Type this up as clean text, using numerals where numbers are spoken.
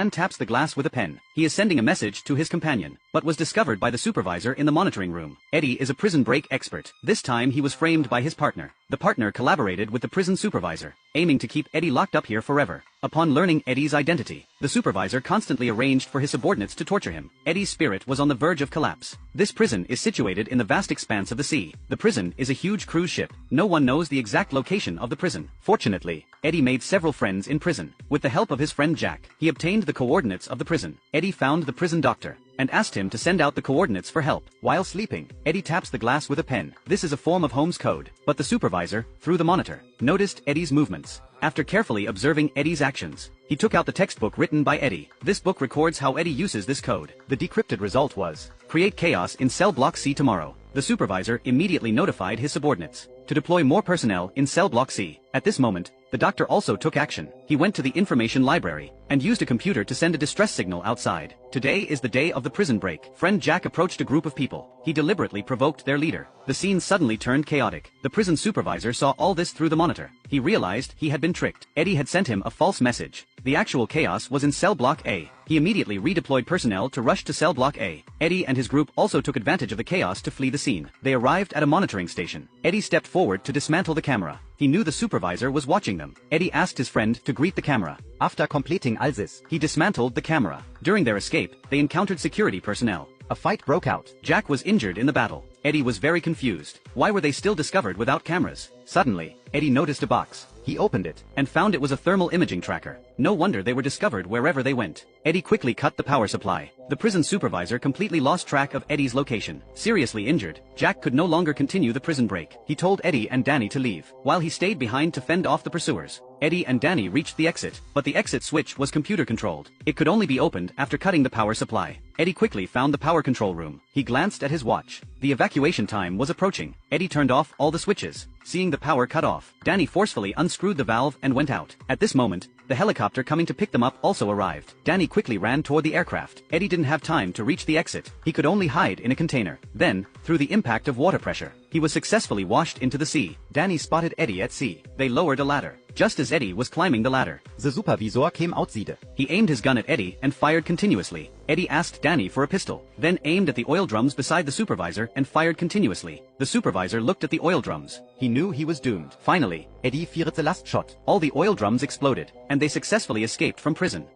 man taps the glass with a pen. He is sending a message to his companion, but was discovered by the supervisor in the monitoring room. Eddie is a prison break expert. This time he was framed by his partner. The partner collaborated with the prison supervisor, aiming to keep Eddie locked up here forever. Upon learning Eddie's identity, the supervisor constantly arranged for his subordinates to torture him. Eddie's spirit was on the verge of collapse. This prison is situated in the vast expanse of the sea. The prison is a huge cruise ship. No one knows the exact location of the prison. Fortunately, Eddie made several friends in prison. With the help of his friend Jack, he obtained the coordinates of the prison. Eddie found the prison doctor and asked him to send out the coordinates for help. While sleeping, Eddie taps the glass with a pen. This is a form of Holmes' code, but the supervisor, through the monitor, noticed Eddie's movements. After carefully observing Eddie's actions, he took out the textbook written by Eddie. This book records how Eddie uses this code. The decrypted result was, create chaos in cell block C tomorrow. The supervisor immediately notified his subordinates to deploy more personnel in cell block C. At this moment, the doctor also took action. He went to the information library and used a computer to send a distress signal outside. Today is the day of the prison break. Friend Jack approached a group of people. He deliberately provoked their leader. The scene suddenly turned chaotic. The prison supervisor saw all this through the monitor. He realized he had been tricked. Eddie had sent him a false message. The actual chaos was in cell block A. He immediately redeployed personnel to rush to cell block A. Eddie and his group also took advantage of the chaos to flee the scene. They arrived at a monitoring station. Eddie stepped forward to dismantle the camera. He knew the supervisor was watching them. Eddie asked his friend to greet the camera. After completing all this, He dismantled the camera. During their escape, they encountered security personnel. a fight broke out. Jack was injured in the battle. Eddie was very confused. Why were they still discovered without cameras? Suddenly, Eddie noticed a box. He opened it And found it was a thermal imaging tracker. No wonder they were discovered wherever they went. Eddie quickly cut the power supply. The prison supervisor completely lost track of Eddie's location. Seriously injured, Jack could no longer continue the prison break. He told Eddie and Danny to leave, while he stayed behind to fend off the pursuers. Eddie and Danny reached the exit, but the exit switch was computer controlled. It could only be opened after cutting the power supply. Eddie quickly found the power control room. He glanced at his watch. The evacuation time was approaching. Eddie turned off all the switches. Seeing the power cut off, Danny forcefully unscrewed the valve and went out. At this moment, the helicopter coming to pick them up also arrived. Danny quickly ran toward the aircraft. Eddie didn't have time to reach the exit. He could only hide in a container. Then, through the impact of water pressure, he was successfully washed into the sea. Danny spotted Eddie at sea. They lowered a ladder. Just as Eddie was climbing the ladder, The supervisor came outside. he aimed his gun at Eddie and fired continuously. Eddie asked Danny for a pistol, then aimed at the oil drums beside the supervisor and fired continuously. The supervisor looked at the oil drums. He knew he was doomed. Finally, Eddie fired the last shot. all the oil drums exploded, and they successfully escaped from prison.